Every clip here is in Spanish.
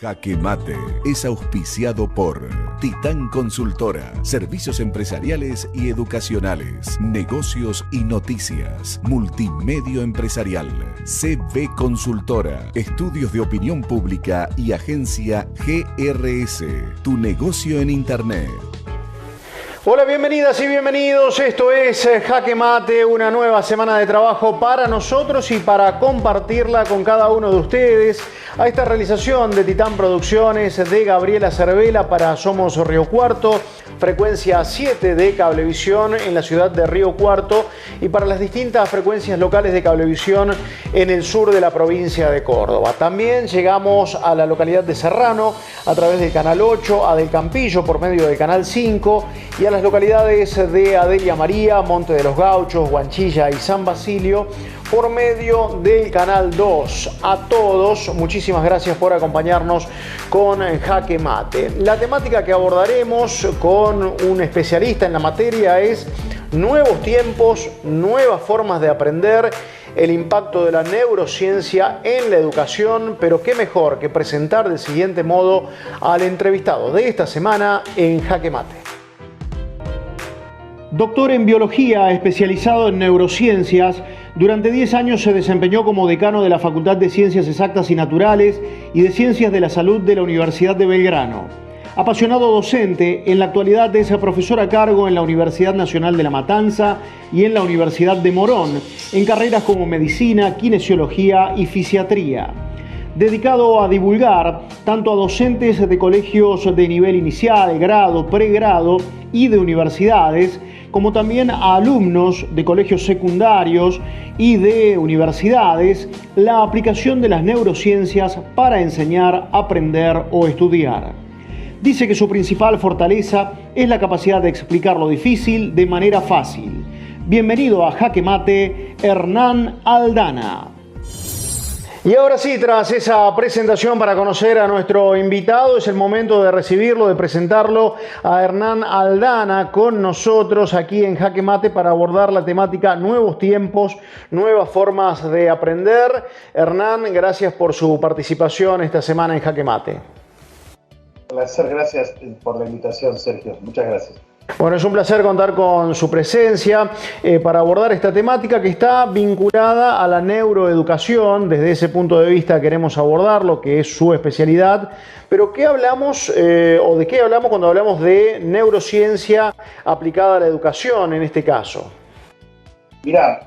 Jaque Mate es auspiciado por Titán Consultora, servicios empresariales y educacionales, negocios y noticias, multimedio empresarial, CB Consultora, estudios de opinión pública y agencia GRS, tu negocio en Internet. Hola, bienvenidas y bienvenidos. Esto es Jaque Mate, una nueva semana de trabajo para nosotros y para compartirla con cada uno de ustedes. A esta realización de Titán Producciones de Gabriela Cervela para Somos Río Cuarto, frecuencia 7 de Cablevisión en la ciudad de Río Cuarto y para las distintas frecuencias locales de Cablevisión en el sur de la provincia de Córdoba. También llegamos a la localidad de Serrano a través del Canal 8, a Del Campillo por medio del Canal 5 y a las localidades de Adelia María, Monte de los Gauchos, Guanchilla y San Basilio por medio del Canal 2. A todos, muchísimas gracias por acompañarnos con Jaque Mate. La temática que abordaremos con un especialista en la materia es nuevos tiempos, nuevas formas de aprender, el impacto de la neurociencia en la educación, pero qué mejor que presentar del siguiente modo al entrevistado de esta semana en Jaque Mate. Doctor en biología, especializado en neurociencias, durante 10 años se desempeñó como decano de la Facultad de Ciencias Exactas y Naturales y de Ciencias de la Salud de la Universidad de Belgrano. Apasionado docente, en la actualidad es profesor a cargo en la Universidad Nacional de La Matanza y en la Universidad de Morón, en carreras como medicina, kinesiología y fisiatría. Dedicado a divulgar tanto a docentes de colegios de nivel inicial, grado, pregrado y de universidades, como también a alumnos de colegios secundarios y de universidades, la aplicación de las neurociencias para enseñar, aprender o estudiar. Dice que su principal fortaleza es la capacidad de explicar lo difícil de manera fácil. Bienvenido a Jaque Mate, Hernán Aldana. Y ahora sí, tras esa presentación para conocer a nuestro invitado, es el momento de recibirlo, de presentarlo a Hernán Aldana con nosotros aquí en Jaque Mate para abordar la temática nuevos tiempos, nuevas formas de aprender. Hernán, gracias por su participación esta semana en Jaque Mate. Placer, gracias por la invitación, Sergio. Muchas gracias. Bueno, es un placer contar con su presencia para abordar esta temática que está vinculada a la neuroeducación. Desde ese punto de vista queremos abordar lo que es su especialidad. Pero ¿qué hablamos o de qué hablamos cuando hablamos de neurociencia aplicada a la educación en este caso? Mira,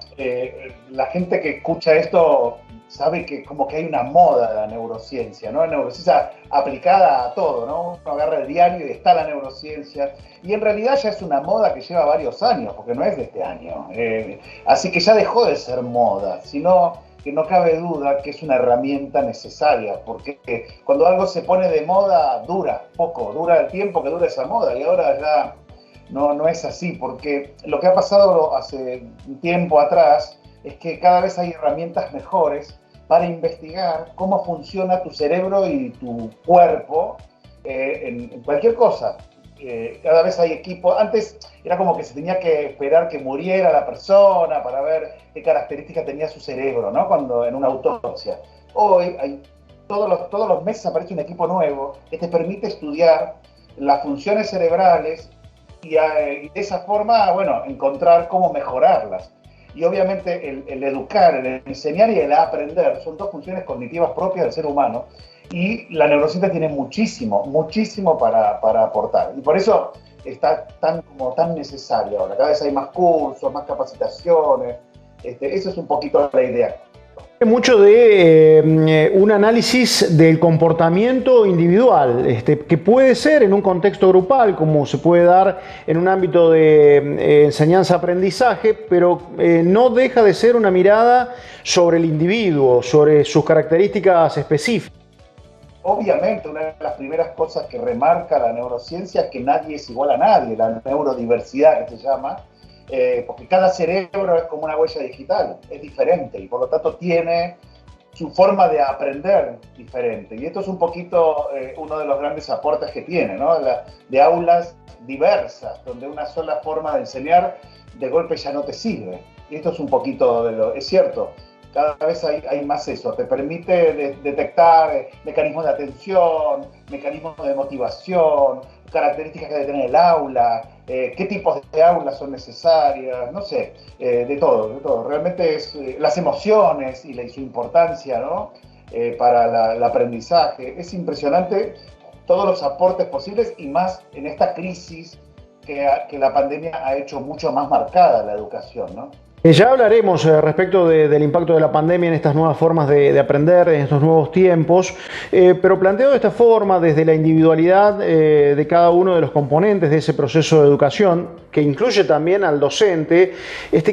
la gente que escucha esto sabe que como que hay una moda de la neurociencia, ¿no? La neurociencia aplicada a todo, ¿no? Uno agarra el diario y está la neurociencia. Y en realidad ya es una moda que lleva varios años, porque no es de este año. Así que ya dejó de ser moda, sino que no cabe duda que es una herramienta necesaria, porque cuando algo se pone de moda, dura poco, dura el tiempo que dura esa moda, y ahora ya no es así, porque lo que ha pasado hace un tiempo atrás es que cada vez hay herramientas mejores para investigar cómo funciona tu cerebro y tu cuerpo en cualquier cosa. Cada vez hay equipos. Antes era como que se tenía que esperar que muriera la persona para ver qué características tenía su cerebro, ¿no? Cuando en una autopsia. Hoy todos los meses aparece un equipo nuevo que te permite estudiar las funciones cerebrales y de esa forma, bueno, encontrar cómo mejorarlas. Y obviamente el educar, el enseñar y el aprender son dos funciones cognitivas propias del ser humano. Y la neurociencia tiene muchísimo para aportar. Y por eso está tan necesaria ahora. Cada vez hay más cursos, más capacitaciones. Eso es un poquito la idea. Mucho de un análisis del comportamiento individual, que puede ser en un contexto grupal, como se puede dar en un ámbito de enseñanza-aprendizaje, pero no deja de ser una mirada sobre el individuo, sobre sus características específicas. Obviamente, una de las primeras cosas que remarca la neurociencia es que nadie es igual a nadie, la neurodiversidad que se llama, porque cada cerebro es como una huella digital, es diferente y por lo tanto tiene su forma de aprender diferente. Y esto es un poquito uno de los grandes aportes que tiene, ¿no? De aulas diversas, donde una sola forma de enseñar de golpe ya no te sirve. Y esto es un poquito es cierto, cada vez hay más eso, te permite detectar mecanismos de atención, mecanismos de motivación, características que debe tener el aula, qué tipos de aulas son necesarias, no sé, de todo. Realmente es las emociones y su importancia, ¿no? Para el aprendizaje. Es impresionante todos los aportes posibles y más en esta crisis que la pandemia ha hecho mucho más marcada la educación, ¿no? Ya hablaremos respecto del impacto de la pandemia en estas nuevas formas de aprender, en estos nuevos tiempos, pero planteado de esta forma, desde la individualidad de cada uno de los componentes de ese proceso de educación, que incluye también al docente,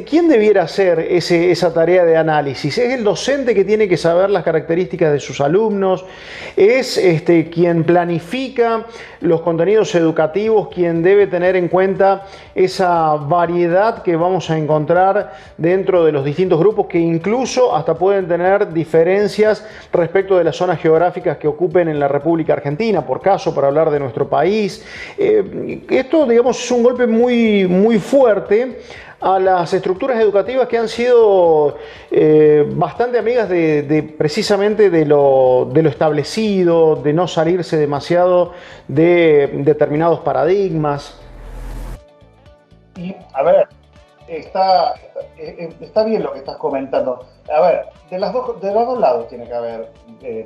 ¿quién debiera hacer esa tarea de análisis? ¿Es el docente que tiene que saber las características de sus alumnos? ¿Es quien planifica los contenidos educativos, quien debe tener en cuenta esa variedad que vamos a encontrar dentro de los distintos grupos, que incluso hasta pueden tener diferencias respecto de las zonas geográficas que ocupen en la República Argentina, por caso, para hablar de nuestro país? Esto, digamos, es un golpe muy fuerte a las estructuras educativas que han sido bastante amigas precisamente de lo establecido, de no salirse demasiado de determinados paradigmas. Y, a ver, está bien lo que estás comentando. A ver, de los dos lados tiene que haber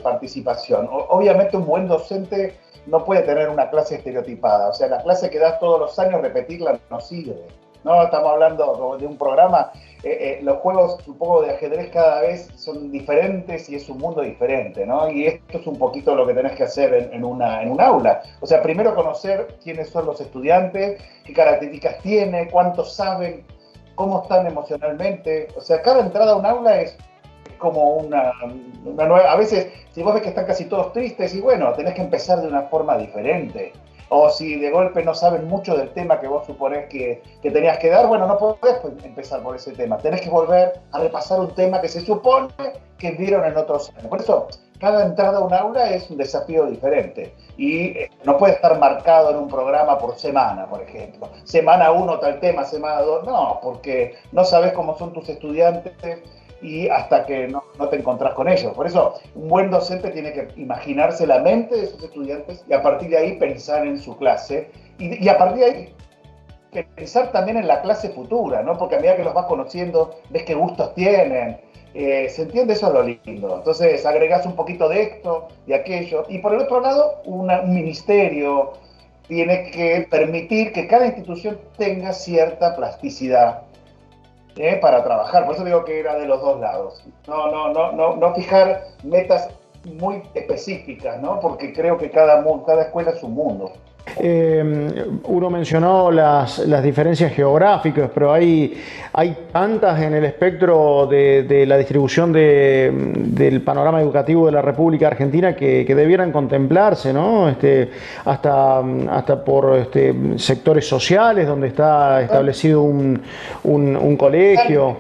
participación. Obviamente un buen docente no puede tener una clase estereotipada. O sea, la clase que das todos los años, repetirla no sirve. No estamos hablando de un programa. Los juegos, supongo, de ajedrez cada vez son diferentes y es un mundo diferente, ¿no? Y esto es un poquito lo que tenés que hacer en un aula. O sea, primero conocer quiénes son los estudiantes, qué características tienen, cuántos saben, cómo están emocionalmente. O sea, cada entrada a un aula es como una nueva. A veces, si vos ves que están casi todos tristes, y bueno, tenés que empezar de una forma diferente. O si de golpe no saben mucho del tema que vos suponés que tenías que dar, bueno, no podés empezar por ese tema. Tenés que volver a repasar un tema que se supone que vieron en otros años. Por eso, cada entrada a un aula es un desafío diferente. Y no puede estar marcado en un programa por semana, por ejemplo. Semana 1 tal tema, semana 2. No, porque no sabés cómo son tus estudiantes y hasta que no te encontrás con ellos. Por eso, un buen docente tiene que imaginarse la mente de sus estudiantes y a partir de ahí pensar en su clase y a partir de ahí pensar también en la clase futura, ¿no? Porque a medida que los vas conociendo, ves qué gustos tienen, se entiende, eso es lo lindo. Entonces agregás un poquito de esto, de aquello, y por el otro lado, un ministerio tiene que permitir que cada institución tenga cierta plasticidad para trabajar. Por eso digo que era de los dos lados. No fijar metas muy específicas, ¿no? Porque creo que cada escuela es un mundo. Uno mencionó las diferencias geográficas, pero hay tantas en el espectro de la distribución del panorama educativo de la República Argentina que debieran contemplarse, ¿no? Hasta por sectores sociales donde está establecido un colegio.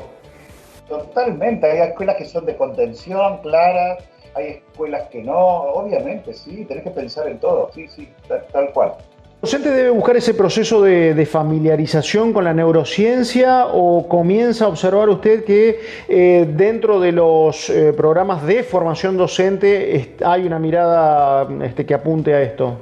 Totalmente, hay escuelas que son de contención clara, hay escuelas que no, obviamente, sí, tenés que pensar en todo, sí, tal cual. ¿El docente debe buscar ese proceso de familiarización con la neurociencia o comienza a observar usted que dentro de los programas de formación docente hay una mirada que apunte a esto?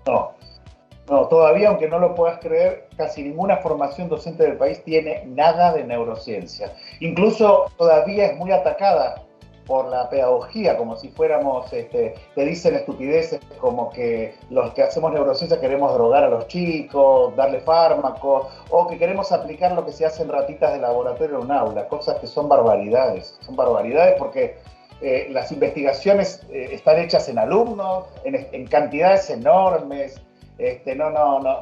No, todavía, aunque no lo puedas creer, casi ninguna formación docente del país tiene nada de neurociencia. Incluso todavía es muy atacada por la pedagogía, como si fuéramos, te dicen estupideces como que los que hacemos neurociencia queremos drogar a los chicos, darle fármacos, o que queremos aplicar lo que se hace en ratitas de laboratorio en un aula, cosas que son barbaridades porque las investigaciones están hechas en alumnos, en cantidades enormes.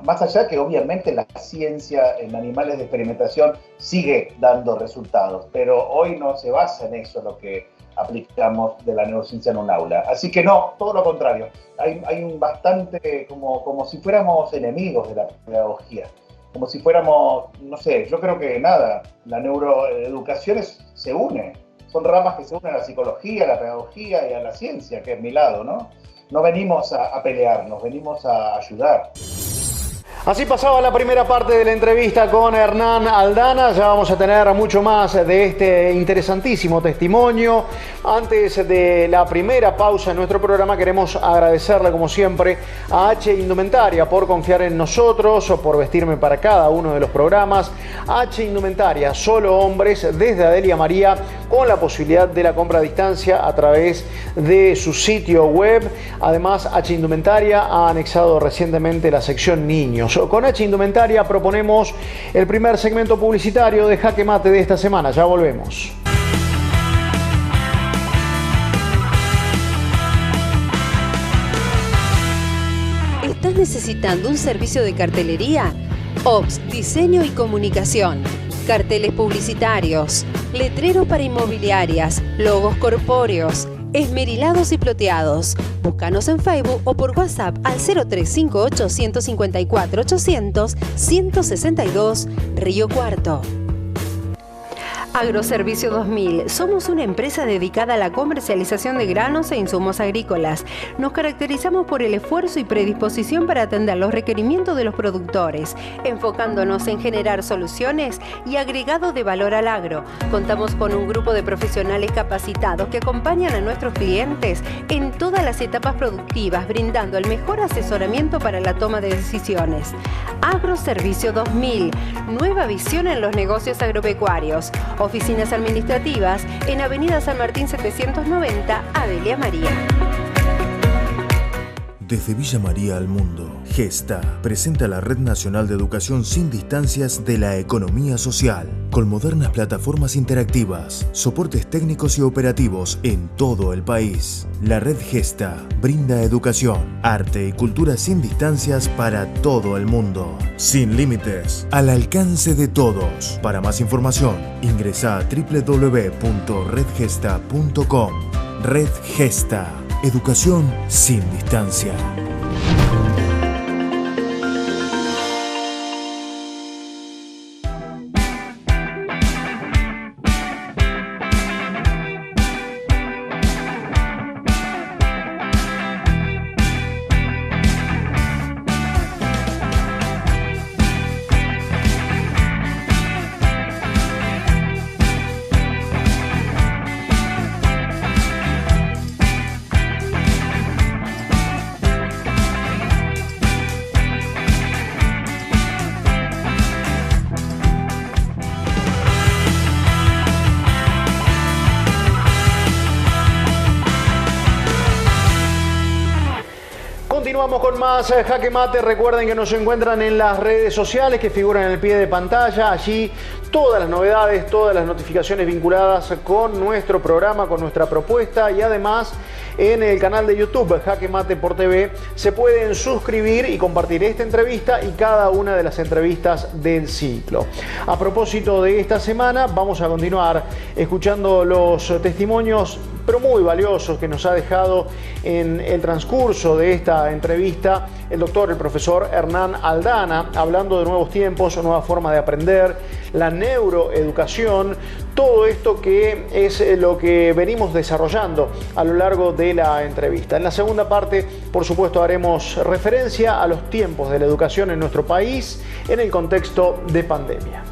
Más allá que obviamente la ciencia en animales de experimentación sigue dando resultados, pero hoy no se basa en eso lo que aplicamos de la neurociencia en un aula. Así que no, todo lo contrario. Hay un bastante, como si fuéramos enemigos de la pedagogía, como si fuéramos, no sé, yo creo que nada, la neuroeducación se une, son ramas que se unen a la psicología, a la pedagogía y a la ciencia, que es mi lado, ¿no? No venimos a pelearnos, venimos a ayudar. Así pasaba la primera parte de la entrevista con Hernán Aldana. Ya vamos a tener mucho más de este interesantísimo testimonio. Antes de la primera pausa en nuestro programa, queremos agradecerle, como siempre, a H Indumentaria por confiar en nosotros o por vestirme para cada uno de los programas. H Indumentaria, solo hombres, desde Adelia María, con la posibilidad de la compra a distancia a través de su sitio web. Además, H Indumentaria ha anexado recientemente la sección niños. Con H Indumentaria proponemos el primer segmento publicitario de Jaque Mate de esta semana. Ya volvemos. ¿Estás necesitando un servicio de cartelería? Ops, diseño y comunicación. Carteles publicitarios, letreros para inmobiliarias, logos corpóreos, esmerilados y ploteados. Búscanos en Facebook o por WhatsApp al 0358 154 800 162 Río Cuarto. Agroservicio 2000. Somos una empresa dedicada a la comercialización de granos e insumos agrícolas. Nos caracterizamos por el esfuerzo y predisposición para atender los requerimientos de los productores, enfocándonos en generar soluciones y agregado de valor al agro. Contamos con un grupo de profesionales capacitados que acompañan a nuestros clientes en todas las etapas productivas, brindando el mejor asesoramiento para la toma de decisiones. Agroservicio 2000. Nueva visión en los negocios agropecuarios. Oficinas administrativas en Avenida San Martín 790, Adelia María. Desde Villa María al mundo, Gesta presenta la Red Nacional de Educación Sin Distancias de la Economía Social, con modernas plataformas interactivas, soportes técnicos y operativos en todo el país. La Red Gesta brinda educación, arte y cultura sin distancias para todo el mundo. Sin límites, al alcance de todos. Para más información, ingresa a www.redgesta.com. Red Gesta. Educación sin distancia. Continuamos con más Jaque Mate. Recuerden que nos encuentran en las redes sociales que figuran en el pie de pantalla. Allí todas las novedades, todas las notificaciones vinculadas con nuestro programa, con nuestra propuesta, y además en el canal de YouTube Jaque Mate por TV se pueden suscribir y compartir esta entrevista y cada una de las entrevistas del ciclo. A propósito de esta semana, vamos a continuar escuchando los testimonios pero muy valiosos que nos ha dejado en el transcurso de esta entrevista el profesor Hernán Aldana, hablando de nuevos tiempos, nueva forma de aprender, la neuroeducación, todo esto que es lo que venimos desarrollando a lo largo de la entrevista. En la segunda parte, por supuesto, haremos referencia a los tiempos de la educación en nuestro país en el contexto de pandemia.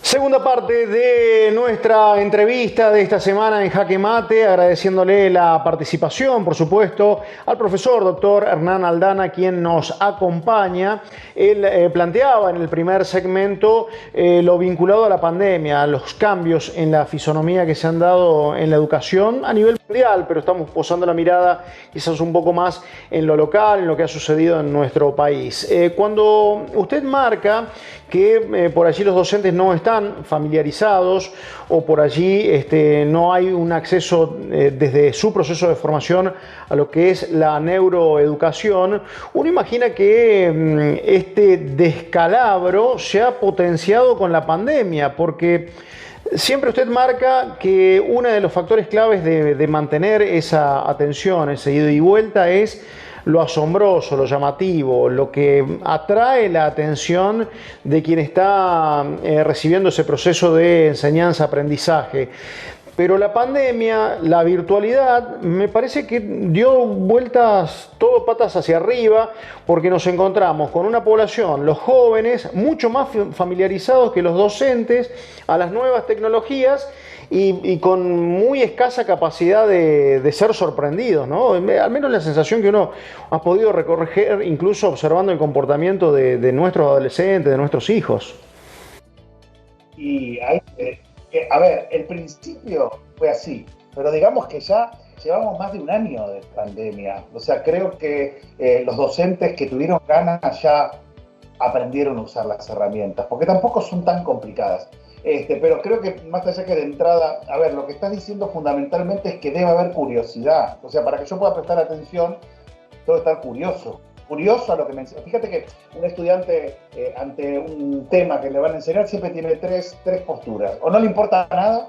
Segunda parte de nuestra entrevista de esta semana en Jaque Mate, agradeciéndole la participación, por supuesto, al profesor doctor Hernán Aldana, quien nos acompaña. Él planteaba en el primer segmento lo vinculado a la pandemia, los cambios en la fisonomía que se han dado en la educación a nivel mundial, pero estamos posando la mirada quizás un poco más en lo local, en lo que ha sucedido en nuestro país. Cuando usted marca que por allí los docentes no están familiarizados o por allí no hay un acceso desde su proceso de formación a lo que es la neuroeducación, uno imagina que este descalabro se ha potenciado con la pandemia, porque siempre usted marca que uno de los factores claves de mantener esa atención, ese ida y vuelta, es lo asombroso, lo llamativo, lo que atrae la atención de quien está recibiendo ese proceso de enseñanza-aprendizaje. Pero la pandemia, la virtualidad, me parece que dio vueltas, todo patas hacia arriba, porque nos encontramos con una población, los jóvenes, mucho más familiarizados que los docentes a las nuevas tecnologías y con muy escasa capacidad de ser sorprendidos, ¿no? Al menos la sensación que uno ha podido recorrer, incluso observando el comportamiento de nuestros adolescentes, de nuestros hijos. Y hay a ver, el principio fue así, pero digamos que ya llevamos más de un año de pandemia. O sea, creo que los docentes que tuvieron ganas ya aprendieron a usar las herramientas, porque tampoco son tan complicadas. Pero creo que más allá que de entrada, a ver, lo que estás diciendo fundamentalmente es que debe haber curiosidad. O sea, para que yo pueda prestar atención, tengo que estar curioso a lo que me enseña. Fíjate que un estudiante ante un tema que le van a enseñar siempre tiene tres posturas. O no le importa nada,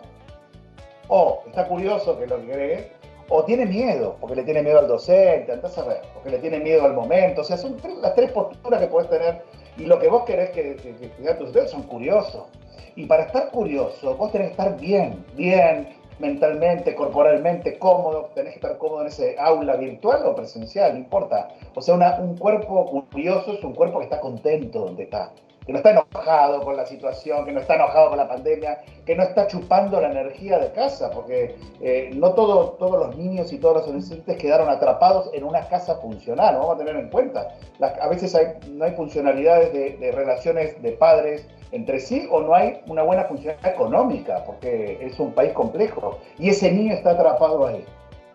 o está curioso, que es lo que cree, o tiene miedo, porque le tiene miedo al docente, andás a ver, porque le tiene miedo al momento. O sea, son las tres posturas que podés tener, y lo que vos querés que tus estudiantes son curiosos. Y para estar curioso, vos tenés que estar bien, mentalmente, corporalmente, cómodo, tenés que estar cómodo en ese aula virtual o presencial, no importa. O sea, un cuerpo curioso es un cuerpo que está contento donde está, que no está enojado con la situación, que no está enojado con la pandemia, que no está chupando la energía de casa, porque no todos los niños y todos los adolescentes quedaron atrapados en una casa funcional, lo vamos a tener en cuenta. A veces no hay funcionalidades de relaciones de padres entre sí, o no hay una buena funcionalidad económica, porque es un país complejo, y ese niño está atrapado ahí.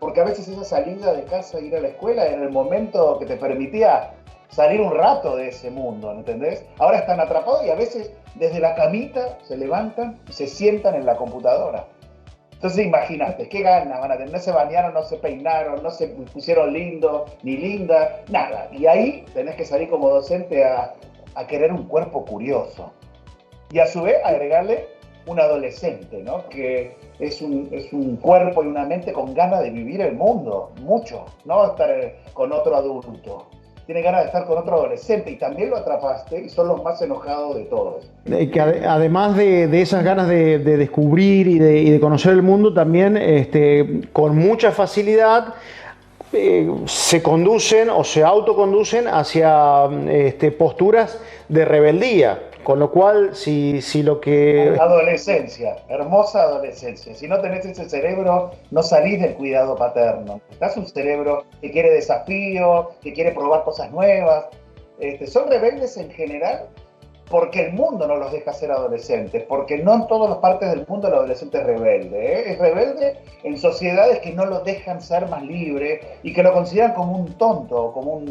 Porque a veces esa salida de casa, ir a la escuela, era el momento que te permitía salir un rato de ese mundo, ¿entendés? Ahora están atrapados y a veces desde la camita se levantan y se sientan en la computadora. Entonces imagínate, qué ganas van a tener, no se bañaron, no se peinaron, no se pusieron lindo, ni linda, nada. Y ahí tenés que salir como docente a querer un cuerpo curioso. Y a su vez agregarle un adolescente, ¿no? Que es un cuerpo y una mente con ganas de vivir el mundo, mucho, no estar con otro adulto. Tiene ganas de estar con otro adolescente y también lo atrapaste y son los más enojados de todos. Que además de esas ganas de descubrir y de conocer el mundo, también con mucha facilidad se conducen o se autoconducen hacia posturas de rebeldía. Con lo cual, si lo que... Adolescencia, hermosa adolescencia. Si no tenés ese cerebro, no salís del cuidado paterno. Estás un cerebro que quiere desafío, que quiere probar cosas nuevas. Son rebeldes en general porque el mundo no los deja ser adolescentes, porque no en todas las partes del mundo el adolescente es rebelde. Es rebelde en sociedades que no lo dejan ser más libre y que lo consideran como un tonto, como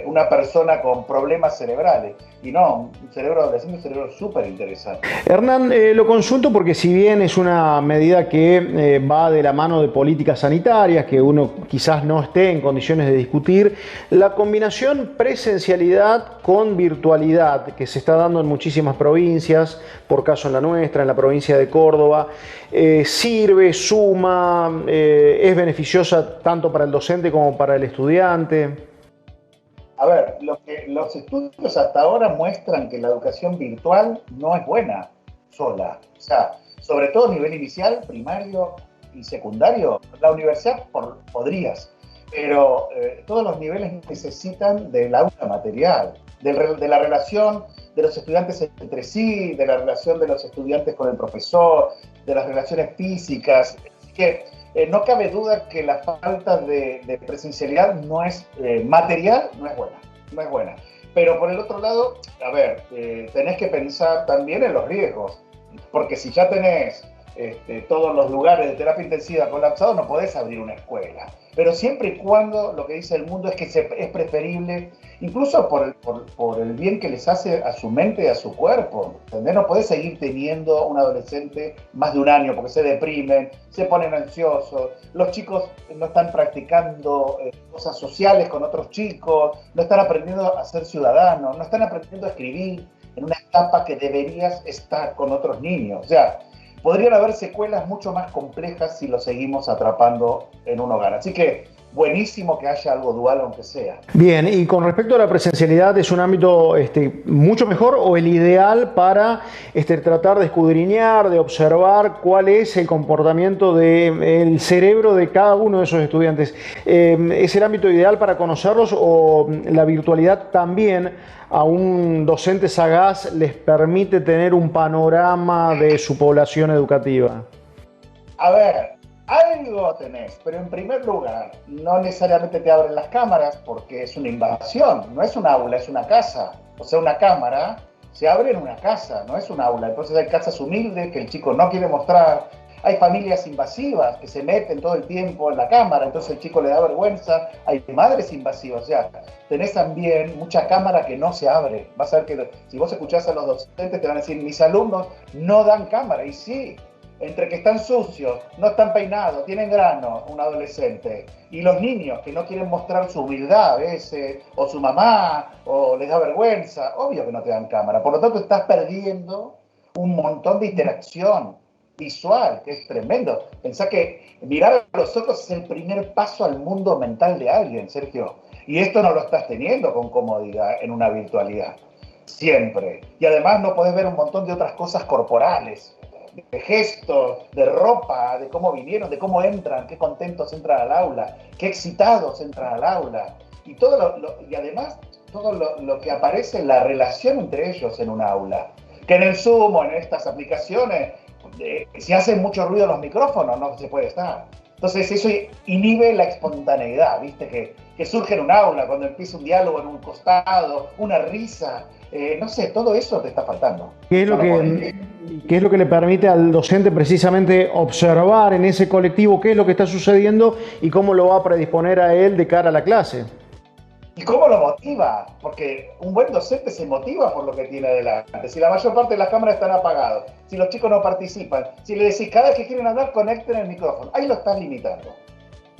una persona con problemas cerebrales. Y no, un cerebro adolescente es un cerebro súper interesante. Hernán, lo consulto porque si bien es una medida que va de la mano de políticas sanitarias, que uno quizás no esté en condiciones de discutir, la combinación presencialidad con virtualidad que se está dando en muchísimas provincias, por caso en la nuestra, en la provincia de Córdoba, sirve, suma, es beneficiosa tanto para el docente como para el estudiante. A ver, los estudios hasta ahora muestran que la educación virtual no es buena sola. O sea, sobre todo a nivel inicial, primario y secundario, la universidad podrías, pero todos los niveles necesitan del aula material, de la relación de los estudiantes entre sí, de la relación de los estudiantes con el profesor, de las relaciones físicas. Así que no cabe duda que la falta de presencialidad no es material, no es buena. Pero por el otro lado, a ver, tenés que pensar también en los riesgos, porque si ya tenés todos los lugares de terapia intensiva colapsados, no podés abrir una escuela. Pero siempre y cuando lo que dice el mundo es que es preferible, incluso por el bien que les hace a su mente y a su cuerpo, ¿entendés? No podés seguir teniendo un adolescente más de un año porque se deprimen, se ponen ansiosos, los chicos no están practicando cosas sociales con otros chicos, no están aprendiendo a ser ciudadanos, no están aprendiendo a escribir en una etapa que deberías estar con otros niños. O sea, podrían haber secuelas mucho más complejas si lo seguimos atrapando en un hogar. Así que buenísimo que haya algo dual aunque sea. Bien, y con respecto a la presencialidad, ¿es un ámbito mucho mejor o el ideal para tratar de escudriñar, de observar cuál es el comportamiento del cerebro de cada uno de esos estudiantes? ¿Es el ámbito ideal para conocerlos o la virtualidad también a un docente sagaz les permite tener un panorama de su población educativa? A ver, algo tenés, pero en primer lugar, no necesariamente te abren las cámaras porque es una invasión, no es un aula, es una casa. O sea, una cámara se abre en una casa, no es un aula. Entonces hay casas humildes que el chico no quiere mostrar, hay familias invasivas que se meten todo el tiempo en la cámara, entonces el chico le da vergüenza, hay madres invasivas, o sea, tenés también mucha cámara que no se abre. Vas a ver que si vos escuchás a los docentes te van a decir, mis alumnos no dan cámara, y sí. Entre que están sucios, no están peinados, tienen grano, un adolescente, y los niños que no quieren mostrar su humildad a veces, o su mamá, o les da vergüenza, obvio que no te dan cámara. Por lo tanto, estás perdiendo un montón de interacción visual, que es tremendo. Pensá que mirar a los ojos es el primer paso al mundo mental de alguien, Sergio. Y esto no lo estás teniendo con comodidad en una virtualidad. Siempre. Y además no podés ver un montón de otras cosas corporales, de gestos, de ropa, de cómo vinieron, de cómo entran, qué contentos entran al aula, qué excitados entran al aula. Y y además todo lo que aparece en la relación entre ellos en un aula. Que en el Zoom o en estas aplicaciones, si hacen mucho ruido los micrófonos, no se puede estar. Entonces eso inhibe la espontaneidad, ¿viste? Que surge en un aula, cuando empieza un diálogo en un costado, una risa. No sé, todo eso te está faltando. ¿Qué es lo que le permite al docente precisamente observar en ese colectivo qué es lo que está sucediendo y cómo lo va a predisponer a él de cara a la clase? ¿Y cómo lo motiva? Porque un buen docente se motiva por lo que tiene adelante. Si la mayor parte de las cámaras están apagadas, si los chicos no participan, si le decís cada vez que quieren hablar, conecten el micrófono, ahí lo estás limitando.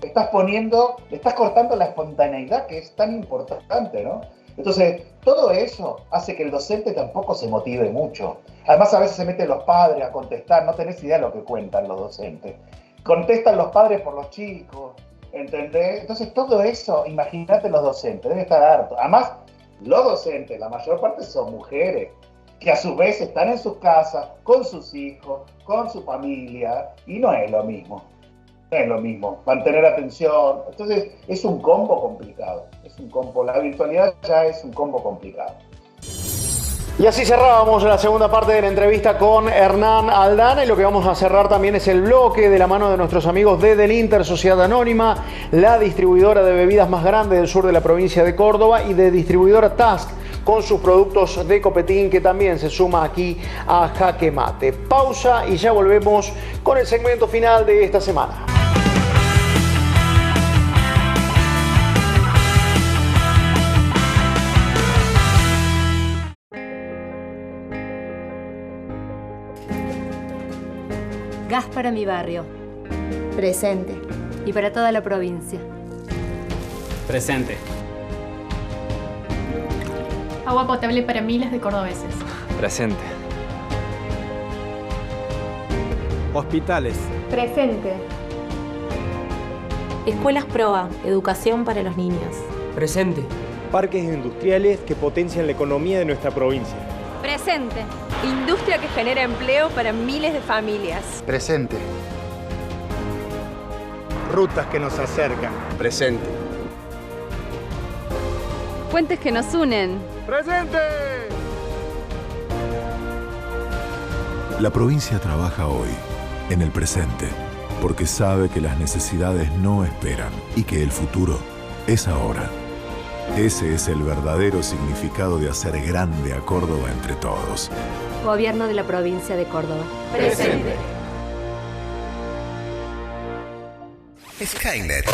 Le estás cortando la espontaneidad que es tan importante, ¿no? Entonces, todo eso hace que el docente tampoco se motive mucho. Además, a veces se meten los padres a contestar, no tenés idea de lo que cuentan los docentes. Contestan los padres por los chicos, ¿entendés? Entonces, todo eso, imagínate los docentes, debe estar harto. Además, los docentes, la mayor parte son mujeres, que a su vez están en sus casas, con sus hijos, con su familia, y no es lo mismo. No es lo mismo, mantener atención. Entonces es un combo complicado, la virtualidad ya es un combo complicado. Y así cerrábamos la segunda parte de la entrevista con Hernán Aldana, y lo que vamos a cerrar también es el bloque de la mano de nuestros amigos de Delinter Sociedad Anónima, la distribuidora de bebidas más grande del sur de la provincia de Córdoba, y de distribuidora Task, con sus productos de Copetín, que también se suma aquí a Jaque Mate. Pausa y ya volvemos con el segmento final de esta semana. Gas para mi barrio. Presente. Y para toda la provincia. Presente. Agua potable para miles de cordobeses. Presente. Hospitales. Presente. Escuelas PROA, educación para los niños. Presente. Parques industriales que potencian la economía de nuestra provincia. Presente. Industria que genera empleo para miles de familias. Presente. Rutas que nos acercan. Presente. Puentes que nos unen. ¡Presente! La provincia trabaja hoy, en el presente, porque sabe que las necesidades no esperan y que el futuro es ahora. Ese es el verdadero significado de hacer grande a Córdoba entre todos. Gobierno de la provincia de Córdoba. Presente. Skynet.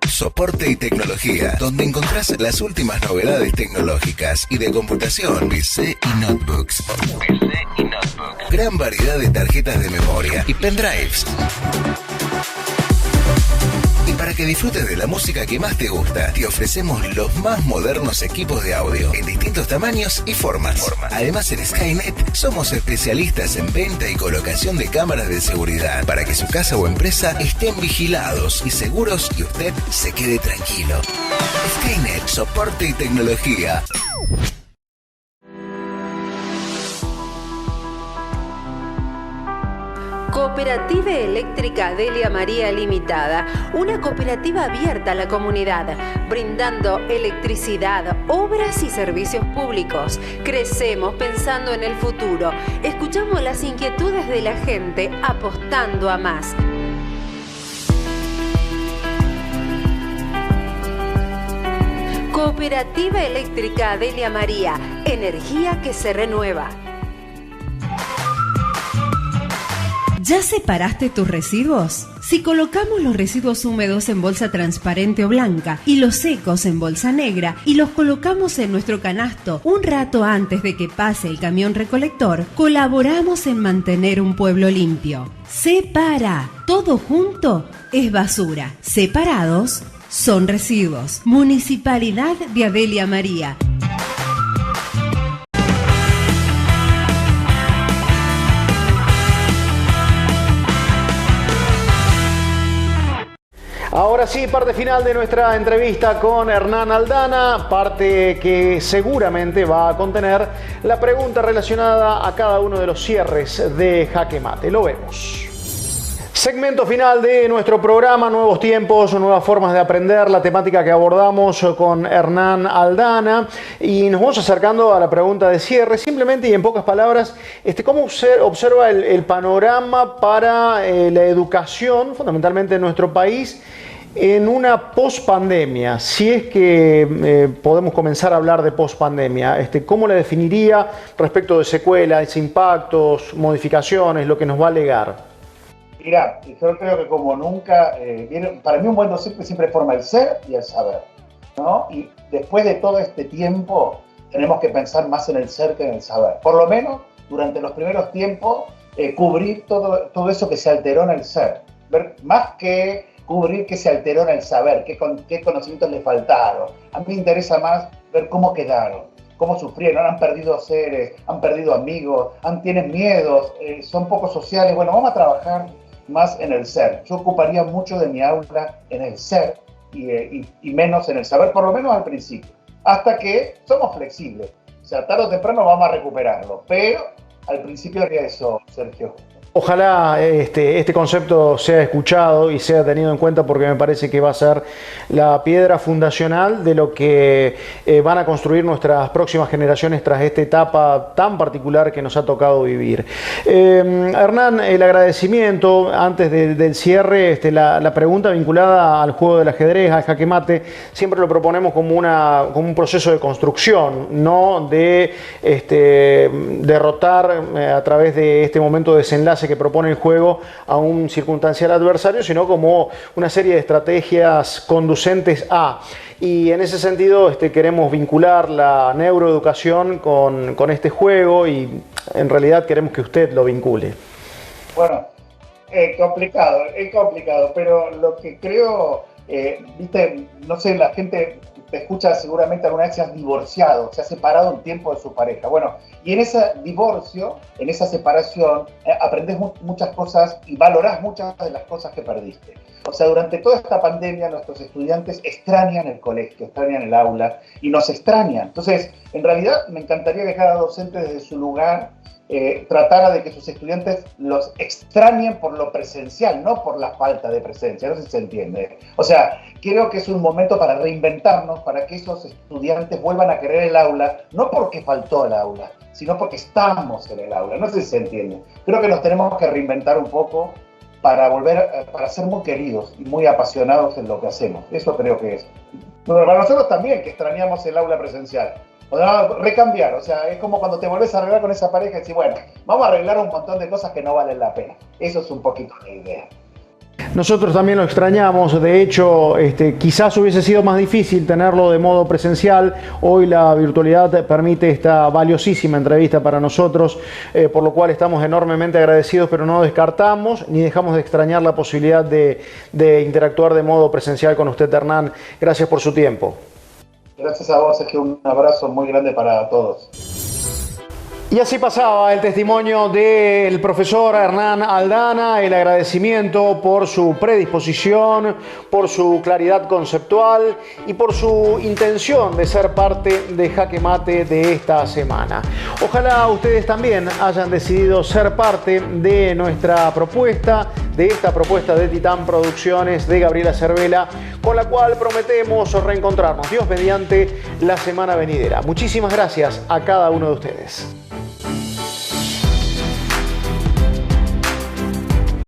Soporte y tecnología, donde encontrás las últimas novedades tecnológicas y de computación, PC y notebooks. Gran variedad de tarjetas de memoria y pendrives. Y Para que disfrutes de la música que más te gusta, te ofrecemos los más modernos equipos de audio en distintos tamaños y formas. Además, en Skynet somos especialistas en venta y colocación de cámaras de seguridad para que su casa o empresa estén vigilados y seguros y usted se quede tranquilo. Skynet, soporte y tecnología. Cooperativa Eléctrica Delia María Limitada, una cooperativa abierta a la comunidad, brindando electricidad, obras y servicios públicos. Crecemos pensando en el futuro, escuchamos las inquietudes de la gente, apostando a más. Cooperativa Eléctrica Delia María, energía que se renueva. ¿Ya separaste tus residuos? Si colocamos los residuos húmedos en bolsa transparente o blanca y los secos en bolsa negra y los colocamos en nuestro canasto un rato antes de que pase el camión recolector, colaboramos en mantener un pueblo limpio. Separa. Todo junto es basura. Separados son residuos. Municipalidad de Delia María. Ahora sí, parte final de nuestra entrevista con Hernán Aldana, parte que seguramente va a contener la pregunta relacionada a cada uno de los cierres de Jaque Mate. Lo vemos. Segmento final de nuestro programa, nuevos tiempos, nuevas formas de aprender, la temática que abordamos con Hernán Aldana, y nos vamos acercando a la pregunta de cierre, simplemente y en pocas palabras, ¿cómo observa el panorama para la educación, fundamentalmente en nuestro país, en una pospandemia? Si es que podemos comenzar a hablar de pospandemia, ¿cómo la definiría respecto de secuelas, impactos, modificaciones, lo que nos va a legar? Mira, yo creo que como nunca, para mí un buen docente siempre forma el ser y el saber, ¿no? Y después de todo este tiempo tenemos que pensar más en el ser que en el saber. Por lo menos durante los primeros tiempos, cubrir todo eso que se alteró en el ser. Ver, más que cubrir que se alteró en el saber, qué conocimientos le faltaron. A mí me interesa más ver cómo quedaron, cómo sufrieron, han perdido seres, han perdido amigos, tienen miedos, son poco sociales. Bueno, vamos a trabajar más en el ser. Yo ocuparía mucho de mi aula en el ser y menos en el saber, por lo menos al principio, hasta que somos flexibles. O sea, tarde o temprano vamos a recuperarlo, pero al principio haría eso, Sergio. Ojalá este concepto sea escuchado y sea tenido en cuenta, porque me parece que va a ser la piedra fundacional de lo que van a construir nuestras próximas generaciones tras esta etapa tan particular que nos ha tocado vivir. Hernán, el agradecimiento antes del cierre, la pregunta vinculada al juego del ajedrez, al jaque mate, siempre lo proponemos como un proceso de construcción, no de derrotar a través de este momento de desenlace que propone el juego a un circunstancial adversario, sino como una serie de estrategias conducentes a. Y en ese sentido queremos vincular la neuroeducación con este juego, y en realidad queremos que usted lo vincule. Bueno, es complicado, pero lo que creo, viste, no sé, la gente te escucha seguramente alguna vez se has divorciado, se ha separado un tiempo de su pareja. Bueno, y en ese divorcio, en esa separación, aprendes muchas cosas y valorás muchas de las cosas que perdiste. O sea, durante toda esta pandemia nuestros estudiantes extrañan el colegio, extrañan el aula y nos extrañan. Entonces, en realidad me encantaría que cada docente desde su lugar tratara de que sus estudiantes los extrañen por lo presencial, no por la falta de presencia, no sé si se entiende. O sea, creo que es un momento para reinventarnos, para que esos estudiantes vuelvan a querer el aula, no porque faltó el aula, sino porque estamos en el aula, no sé si se entiende. Creo que nos tenemos que reinventar un poco para para ser muy queridos y muy apasionados en lo que hacemos. Eso creo que es. Bueno, para nosotros también, que extrañamos el aula presencial. O sea, recambiar, o sea, es como cuando te volvés a arreglar con esa pareja y decís, bueno, vamos a arreglar un montón de cosas que no valen la pena. Eso es un poquito la idea. Nosotros también lo extrañamos, de hecho, quizás hubiese sido más difícil tenerlo de modo presencial. Hoy la virtualidad permite esta valiosísima entrevista para nosotros, por lo cual estamos enormemente agradecidos, pero no descartamos ni dejamos de extrañar la posibilidad de interactuar de modo presencial con usted, Hernán. Gracias por su tiempo. Gracias a vos, Sergio, un abrazo muy grande para todos. Y así pasaba el testimonio del profesor Hernán Aldana, el agradecimiento por su predisposición, por su claridad conceptual y por su intención de ser parte de Jaque Mate de esta semana. Ojalá ustedes también hayan decidido ser parte de nuestra propuesta, de esta propuesta de Titán Producciones de Gabriela Cervela, con la cual prometemos reencontrarnos, Dios mediante, la semana venidera. Muchísimas gracias a cada uno de ustedes.